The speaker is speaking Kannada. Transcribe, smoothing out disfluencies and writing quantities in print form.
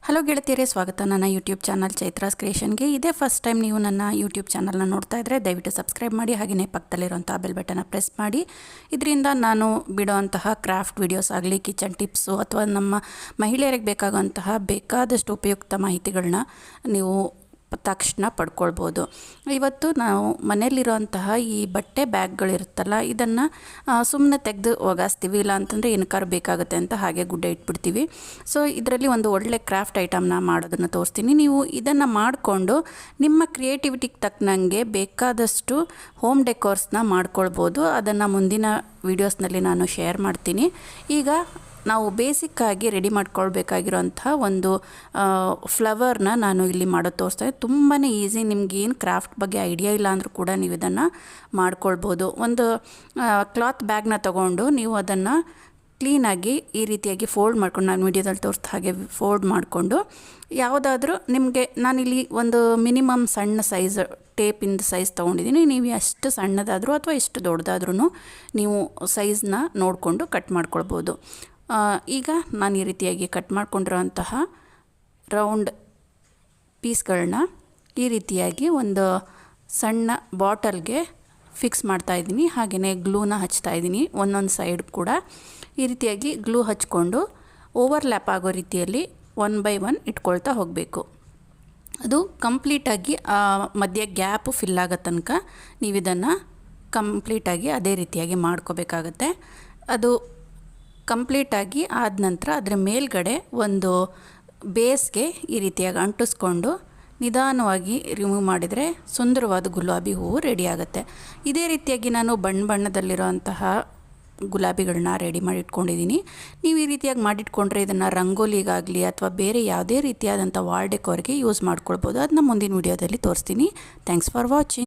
ಹಲೋ ಗೆಳತಿಯರೇ, ಸ್ವಾಗತ ನನ್ನ ಯೂಟ್ಯೂಬ್ ಚಾನಲ್ ಚೈತ್ರಾಸ್ ಕ್ರಿಯೇಷನ್ಗೆ. ಇದೇ ಫಸ್ಟ್ ಟೈಮ್ ನೀವು ನನ್ನ ಯೂಟ್ಯೂಬ್ ಚಾನಲ್ನ ನೋಡ್ತಾ ಇದ್ದರೆ ದಯವಿಟ್ಟು ಸಬ್ಸ್ಕ್ರೈಬ್ ಮಾಡಿ, ಹಾಗೆಯೇ ಪಕ್ಕದಲ್ಲಿರುವಂಥ ಬೆಲ್ ಬಟನ್ನ ಪ್ರೆಸ್ ಮಾಡಿ. ಇದರಿಂದ ನಾನು ಬಿಡೋವಂತಹ ಕ್ರಾಫ್ಟ್ ವಿಡಿಯೋಸ್ ಆಗಲಿ, ಕಿಚನ್ ಟಿಪ್ಸು ಅಥವಾ ನಮ್ಮ ಮಹಿಳೆಯರಿಗೆ ಬೇಕಾದಷ್ಟು ಉಪಯುಕ್ತ ಮಾಹಿತಿಗಳನ್ನ ನೀವು ತಕ್ಷಣ ಪಡ್ಕೊಳ್ಬೋದು. ಇವತ್ತು ನಾವು ಮನೆಯಲ್ಲಿರುವಂತಹ ಈ ಬಟ್ಟೆ ಬ್ಯಾಗ್ಗಳಿರುತ್ತಲ್ಲ, ಇದನ್ನು ಸುಮ್ಮನೆ ತೆಗೆದು ಒಗಾಸ್ತೀವಿ, ಇಲ್ಲ ಅಂತಂದರೆ ಏನಕ್ಕಾರು ಬೇಕಾಗುತ್ತೆ ಅಂತ ಹಾಗೆ ಗುಡ್ಡೆ ಇಟ್ಬಿಡ್ತೀವಿ. ಸೊ ಇದರಲ್ಲಿ ಒಂದು ಒಳ್ಳೆ ಕ್ರಾಫ್ಟ್ ಐಟಮ್ನ ಮಾಡೋದನ್ನು ತೋರಿಸ್ತೀನಿ. ನೀವು ಇದನ್ನು ಮಾಡಿಕೊಂಡು ನಿಮ್ಮ ಕ್ರಿಯೇಟಿವಿಟಿಗೆ ತಕ್ಕನಂಗೆ ಬೇಕಾದಷ್ಟು ಹೋಮ್ ಡೆಕೋರ್ಸ್ನ ಮಾಡ್ಕೊಳ್ಬೋದು. ಅದನ್ನು ಮುಂದಿನ ವೀಡಿಯೋಸ್ನಲ್ಲಿ ನಾನು ಶೇರ್ ಮಾಡ್ತೀನಿ. ಈಗ ನಾವು ಬೇಸಿಕ್ಕಾಗಿ ರೆಡಿ ಮಾಡ್ಕೊಳ್ಬೇಕಾಗಿರೋಂಥ ಒಂದು ಫ್ಲವರ್ನ ನಾನು ಇಲ್ಲಿ ಮಾಡೋದು ತೋರಿಸ್ತಾ ಇದ್ದೀನಿ. ತುಂಬಾ ಈಸಿ. ನಿಮಗೇನು ಕ್ರಾಫ್ಟ್ ಬಗ್ಗೆ ಐಡಿಯಾ ಇಲ್ಲ ಅಂದರೂ ಕೂಡ ನೀವು ಇದನ್ನು ಮಾಡ್ಕೊಳ್ಬೋದು. ಒಂದು ಕ್ಲಾತ್ ಬ್ಯಾಗ್ನ ತೊಗೊಂಡು ನೀವು ಅದನ್ನು ಕ್ಲೀನಾಗಿ ಈ ರೀತಿಯಾಗಿ ಫೋಲ್ಡ್ ಮಾಡ್ಕೊಂಡು, ನಾನು ವಿಡಿಯೋದಲ್ಲಿ ತೋರಿಸ್ದ ಹಾಗೆ ಫೋಲ್ಡ್ ಮಾಡಿಕೊಂಡು, ಯಾವುದಾದ್ರೂ ನಿಮಗೆ ನಾನಿಲ್ಲಿ ಒಂದು ಮಿನಿಮಮ್ ಸಣ್ಣ ಸೈಜ್ ಟೇಪಿಂದ ಸೈಜ್ ತೊಗೊಂಡಿದ್ದೀನಿ. ನೀವು ಎಷ್ಟು ಸಣ್ಣದಾದರೂ ಅಥವಾ ಎಷ್ಟು ದೊಡ್ಡದಾದ್ರೂ ನೀವು ಸೈಜ್ನ ನೋಡಿಕೊಂಡು ಕಟ್ ಮಾಡ್ಕೊಳ್ಬೋದು. ಈಗ ನಾನು ಈ ರೀತಿಯಾಗಿ ಕಟ್ ಮಾಡ್ಕೊಂಡಿರೋಂತಹ ರೌಂಡ್ ಪೀಸ್ಗಳನ್ನ ಈ ರೀತಿಯಾಗಿ ಒಂದು ಸಣ್ಣ ಬಾಟಲ್ಗೆ ಫಿಕ್ಸ್ ಮಾಡ್ತಾಯಿದ್ದೀನಿ. ಹಾಗೆಯೇ ಗ್ಲೂನ ಹಚ್ತಾಯಿದ್ದೀನಿ ಒಂದೊಂದು ಸೈಡ್ ಕೂಡ. ಈ ರೀತಿಯಾಗಿ ಗ್ಲೂ ಹಚ್ಕೊಂಡು ಓವರ್ಲ್ಯಾಪ್ ಆಗೋ ರೀತಿಯಲ್ಲಿ 1 by 1 ಇಟ್ಕೊಳ್ತಾ ಹೋಗಬೇಕು. ಅದು ಕಂಪ್ಲೀಟಾಗಿ ಮಧ್ಯೆ ಗ್ಯಾಪು ಫಿಲ್ ಆಗೋ ತನಕ ನೀವು ಇದನ್ನು ಕಂಪ್ಲೀಟಾಗಿ ಅದೇ ರೀತಿಯಾಗಿ ಮಾಡ್ಕೋಬೇಕಾಗತ್ತೆ. ಅದು ಕಂಪ್ಲೀಟಾಗಿ ಆದ ನಂತರ ಅದರ ಮೇಲ್ಗಡೆ ಒಂದು ಬೇಸ್ಗೆ ಈ ರೀತಿಯಾಗಿ ಅಂಟಿಸ್ಕೊಂಡು ನಿಧಾನವಾಗಿ ರಿಮೂವ್ ಮಾಡಿದರೆ ಸುಂದರವಾದ ಗುಲಾಬಿ ಹೂವು ರೆಡಿ ಆಗುತ್ತೆ. ಇದೇ ರೀತಿಯಾಗಿ ನಾನು ಬಣ್ಣದಲ್ಲಿರೋಂತಹ ಗುಲಾಬಿಗಳನ್ನ ರೆಡಿ ಮಾಡಿ ಇಟ್ಕೊಂಡಿದ್ದೀನಿ. ನೀವು ಈ ರೀತಿಯಾಗಿ ಮಾಡಿಟ್ಕೊಂಡ್ರೆ ಇದನ್ನು ರಂಗೋಲಿಗಾಗಲಿ ಅಥವಾ ಬೇರೆ ಯಾವುದೇ ರೀತಿಯಾದಂಥ ವಾಲ್ ಡೆಕೋರ್ಗೆ ಯೂಸ್ ಮಾಡ್ಕೊಳ್ಬೋದು. ಅದನ್ನ ಮುಂದಿನ ವೀಡಿಯೋದಲ್ಲಿ ತೋರಿಸ್ತೀನಿ. Thanks for watching.